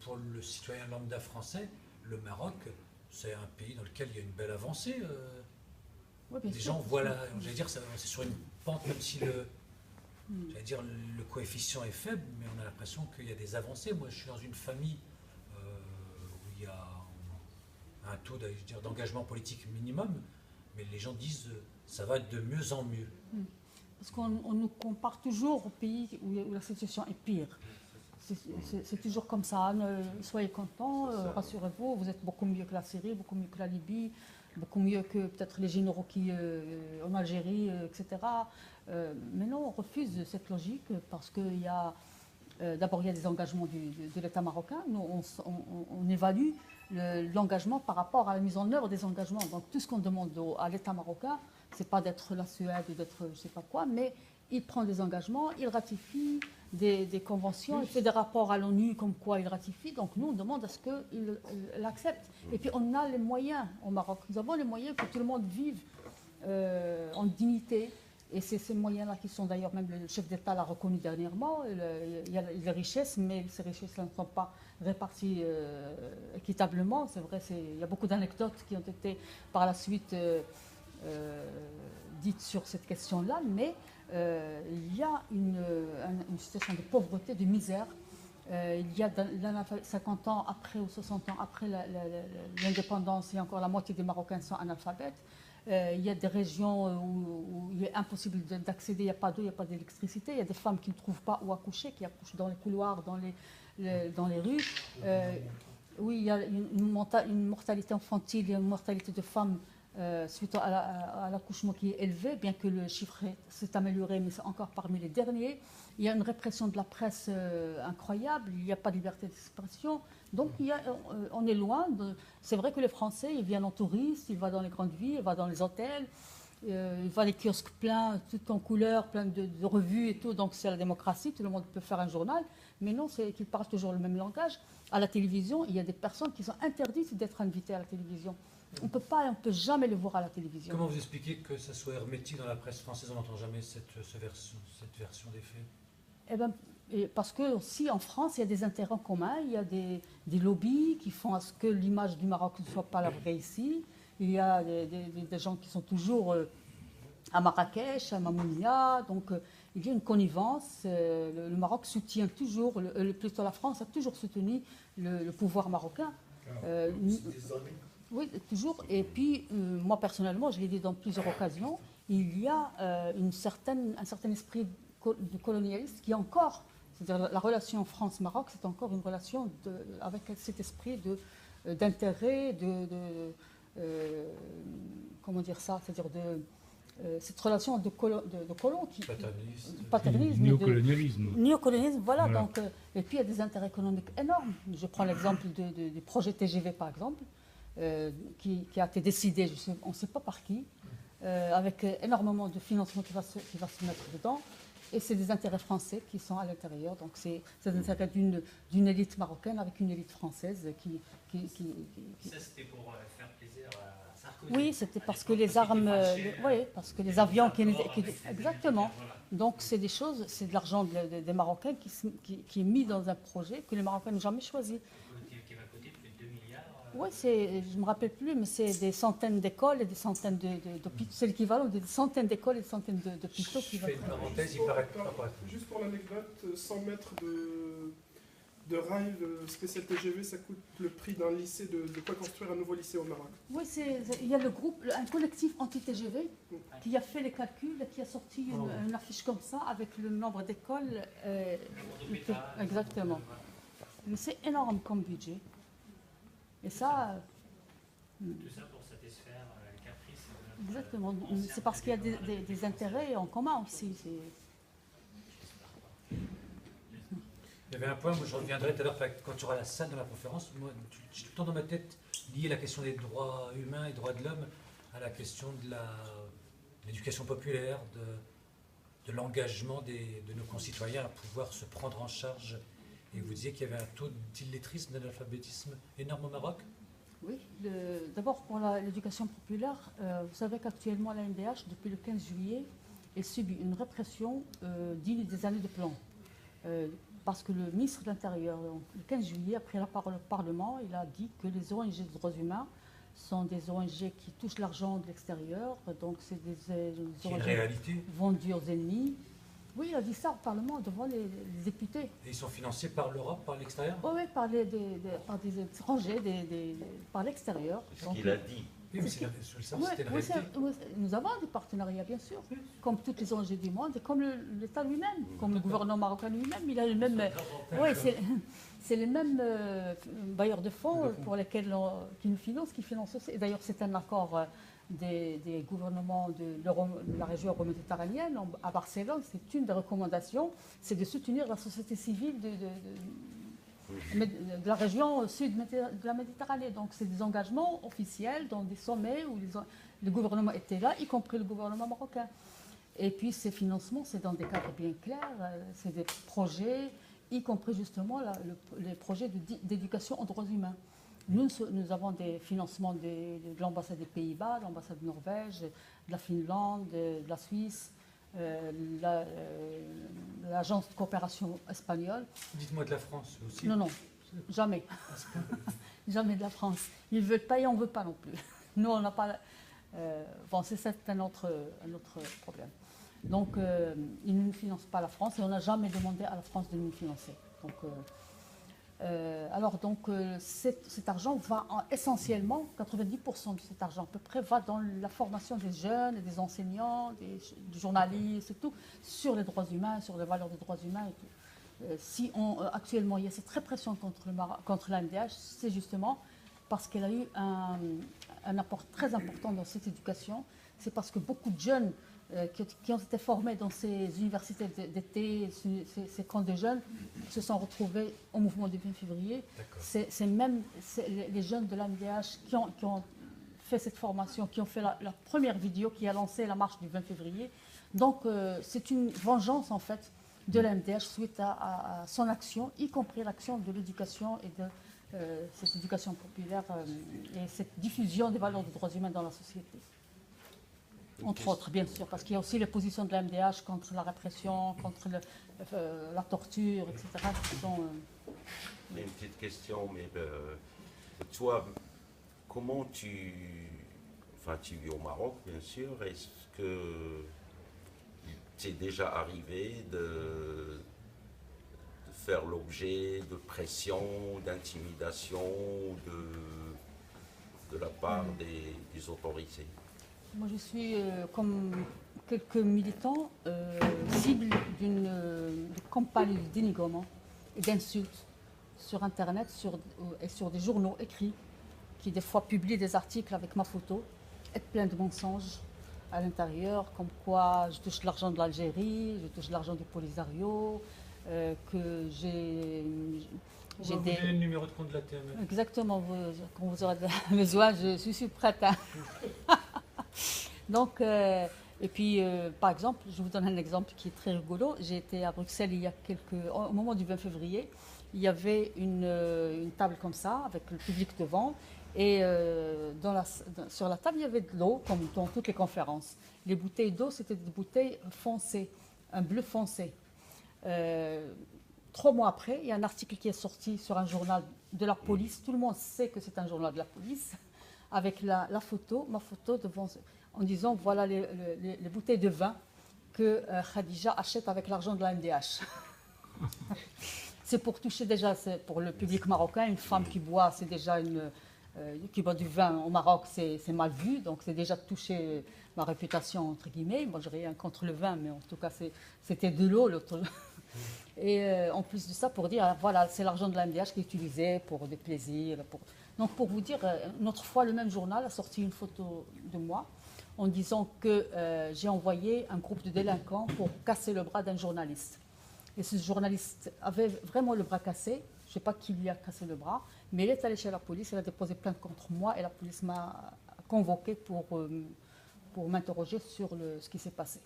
pour le citoyen lambda français, le Maroc, c'est un pays dans lequel il y a une belle avancée. Oui, bien Les sûr, gens voient là, j'allais dire, c'est sur une pente, même si j'allais dire, le coefficient est faible, mais on a l'impression qu'il y a des avancées. Moi, je suis dans une famille où il y a un taux d'engagement politique minimum, mais les gens disent ça va de mieux en mieux. Parce qu'on nous compare toujours aux pays où la situation est pire. C'est toujours comme ça. Soyez contents, rassurez-vous, vous êtes beaucoup mieux que la Syrie, beaucoup mieux que la Libye, beaucoup mieux que peut-être les généraux qui en Algérie, etc. Mais non, on refuse cette logique parce qu'il y a d'abord il y a des engagements de l'État marocain. Nous, on évalue l'engagement par rapport à la mise en œuvre des engagements. Donc tout ce qu'on demande à l'État marocain, c'est pas d'être la Suède ou d'être je sais pas quoi, mais il prend des engagements, il ratifie des conventions, il fait des rapports à l'ONU comme quoi il ratifie. Donc nous, on demande à ce qu'il l'accepte. Et puis on a les moyens au Maroc. Nous avons les moyens que tout le monde vive en dignité. Et c'est ces moyens-là qui sont d'ailleurs, même le chef d'État l'a reconnu dernièrement. Il y a les richesses, mais ces richesses-là ne sont pas réparties équitablement. C'est vrai, il y a beaucoup d'anecdotes qui ont été par la suite dites sur cette question-là, mais il y a une situation de pauvreté, de misère. Il y a 50 ans après ou 60 ans après l'indépendance, il y a encore la moitié des Marocains sont analphabètes. Il y a des régions où il est impossible d'accéder, il n'y a pas d'eau, il n'y a pas d'électricité. Il y a des femmes qui ne trouvent pas où accoucher, qui accouchent dans les couloirs, dans les rues. Oui, il y a une mortalité infantile, il y a une mortalité de femmes suite à l'accouchement qui est élevée, bien que le chiffre s'est amélioré, mais c'est encore parmi les derniers. Il y a une répression de la presse incroyable, il n'y a pas de liberté d'expression. Donc on est loin. C'est vrai que les Français, ils viennent en touriste, ils vont dans les grandes villes, ils vont dans les hôtels, ils vont dans les kiosques pleins, tout en couleurs, plein de revues et tout. Donc c'est la démocratie, tout le monde peut faire un journal. Mais non, c'est qu'ils parlent toujours le même langage. À la télévision, il y a des personnes qui sont interdites d'être invitées à la télévision. On ne peut jamais le voir à la télévision. Comment vous expliquez que ça soit hermétique dans la presse française? On n'entend jamais cette version des faits. Eh ben, parce que aussi en France, il y a des intérêts communs, il y a des lobbies qui font à ce que l'image du Maroc ne soit pas la vraie ici. Il y a des gens qui sont toujours à Marrakech, à Mamounia, donc il y a une connivence. Le Maroc soutient toujours, plutôt la France a toujours soutenu le pouvoir marocain. Oui, toujours. Et puis, moi personnellement, je l'ai dit dans plusieurs occasions, il y a un certain esprit de colonialiste qui est encore, c'est-à-dire la relation France-Maroc, c'est encore une relation avec cet esprit d'intérêt, comment dire ça, c'est-à-dire cette relation de colon qui paternisme, néocolonialisme, voilà. Donc, et puis il y a des intérêts économiques énormes. Je prends l'exemple du projet TGV par exemple, qui a été décidé, on ne sait pas par qui, avec énormément de financement qui va se mettre dedans. Et c'est des intérêts français qui sont à l'intérieur. Donc c'est des intérêts d'une élite marocaine avec une élite française qui... Ça, c'était pour faire plaisir à Sarkozy. Oui, c'était parce que les armes... parce que les avions... Exactement. Donc c'est des choses, c'est de l'argent des Marocains qui est mis dans un projet que les Marocains n'ont jamais choisi. Qui va coûter plus de 2 milliards. Oui, je ne me rappelle plus, mais c'est des centaines d'écoles et des centaines d'hôpitaux. C'est l'équivalent de centaines d'écoles et des centaines d'hôpitaux qui va... Je fais une parenthèse, il paraît pas. Juste pour l'anecdote, 100 mètres de rail spécial TGV, ça coûte le prix d'un lycée, de quoi construire un nouveau lycée au Maroc. Oui, il y a un collectif anti-TGV qui a fait les calculs et qui a sorti une affiche comme ça avec le nombre d'écoles. Exactement. Mais c'est énorme comme budget. Et ça... Tout ça pour satisfaire les caprices. Exactement. C'est parce qu'il y a des intérêts en commun aussi. Il y avait un point, moi je reviendrai tout à l'heure quand tu auras la salle de la conférence. Moi, j'ai tout le temps dans ma tête lié la question des droits humains et droits de l'homme à la question de l'éducation populaire, de l'engagement de nos concitoyens à pouvoir se prendre en charge. Et vous disiez qu'il y avait un taux d'illettrisme, d'analphabétisme énorme au Maroc? Oui, d'abord pour l'éducation populaire, vous savez qu'actuellement la MDH, depuis le 15 juillet, elle subit une répression digne des années de plomb. parce que le ministre de l'Intérieur, le 15 juillet, après la parole au Parlement, il a dit que les ONG de droits humains sont des ONG qui touchent l'argent de l'extérieur, donc c'est des C'est une ONG réalité. vendues aux ennemis. Oui, il a dit ça au Parlement devant les députés. Et ils sont financés par l'Europe, par l'extérieur. Oui, par des étrangers, par l'extérieur. Ce qu'il a dit. Oui, mais je veux savoir si c'était une Oui, réalité. nous avons des partenariats, bien sûr, comme toutes les ONG du monde, et comme l'État lui-même, comme le gouvernement marocain lui-même, il a le même. Oui, c'est les mêmes bailleurs de fonds pour lesquels qui nous financent, qui financent aussi. Et d'ailleurs, c'est un accord des gouvernements de la région euro-méditerranéenne à Barcelone. C'est une des recommandations, c'est de soutenir la société civile de la région sud de la Méditerranée. Donc c'est des engagements officiels dans des sommets où le gouvernement était là, y compris le gouvernement marocain. Et puis ces financements, c'est dans des cadres bien clairs, c'est des projets, y compris justement les projets d'éducation aux droits humains. Nous avons des financements de l'ambassade des Pays-Bas, de l'ambassade de Norvège, de la Finlande, de la Suisse, l'agence de coopération espagnole. Dites-moi de la France aussi. Non, jamais. Jamais de la France. Ils ne veulent pas et on ne veut pas non plus. Nous, on n'a pas... bon, c'est un autre problème. Donc, ils ne nous financent pas la France et on n'a jamais demandé à la France de nous financer. Donc, cet argent va essentiellement, 90% de cet argent à peu près, va dans la formation des jeunes et des enseignants, des journalistes et tout, sur les droits humains, sur les valeurs des droits humains et tout. Actuellement, il y a cette répression contre la MDH, c'est justement parce qu'elle a eu un apport très important dans cette éducation. C'est parce que beaucoup de jeunes qui ont été formés dans ces universités d'été, ces camps de jeunes, se sont retrouvés au mouvement du 20 février. C'est les jeunes de l'AMDH qui ont fait cette formation, qui ont fait la première vidéo qui a lancé la marche du 20 février. Donc c'est une vengeance en fait de l'AMDH suite à son action, y compris l'action de l'éducation et de cette éducation populaire et cette diffusion des valeurs des droits humains dans la société. Entre autres, bien sûr, parce qu'il y a aussi les positions de la MDH contre la répression, contre la torture, etc. Une petite question, mais toi, comment tu vis au Maroc, bien sûr, est-ce que c'est déjà arrivé de faire l'objet de pression, d'intimidation de la part des autorités? Moi, je suis, comme quelques militants, cible d'une campagne de dénigrement et d'insultes sur Internet et sur des journaux écrits qui, des fois, publient des articles avec ma photo et plein de mensonges à l'intérieur, comme quoi je touche l'argent de l'Algérie, je touche l'argent du Polisario, que j'ai Vous donnez le numéro de compte de la TMF. Exactement, quand vous aurez besoin, je suis prête. Donc, et puis, par exemple, je vous donne un exemple qui est très rigolo. J'ai été à Bruxelles au moment du 20 février. Il y avait une table comme ça, avec le public devant. Et sur la table, il y avait de l'eau, comme dans toutes les conférences. Les bouteilles d'eau, c'était des bouteilles foncées, un bleu foncé. 3 mois après, il y a un article qui est sorti sur un journal de la police. Tout le monde sait que c'est un journal de la police, avec ma photo devant, en disant voilà les bouteilles de vin que Khadija achète avec l'argent de la MDH. C'est pour toucher déjà, c'est pour le public marocain, une femme qui boit, c'est déjà qui boit du vin au Maroc, c'est mal vu, donc c'est déjà toucher ma réputation entre guillemets. Moi, je n'ai rien contre le vin, mais en tout cas, c'était de l'eau l'autre. Et en plus de ça, pour dire voilà, c'est l'argent de la MDH qui est utilisé pour des plaisirs. Donc pour vous dire, une autre fois, le même journal a sorti une photo de moi en disant que j'ai envoyé un groupe de délinquants pour casser le bras d'un journaliste. Et ce journaliste avait vraiment le bras cassé. Je ne sais pas qui lui a cassé le bras, mais il est allé chez la police, il a déposé plainte contre moi et la police m'a convoqué pour m'interroger sur ce qui s'est passé.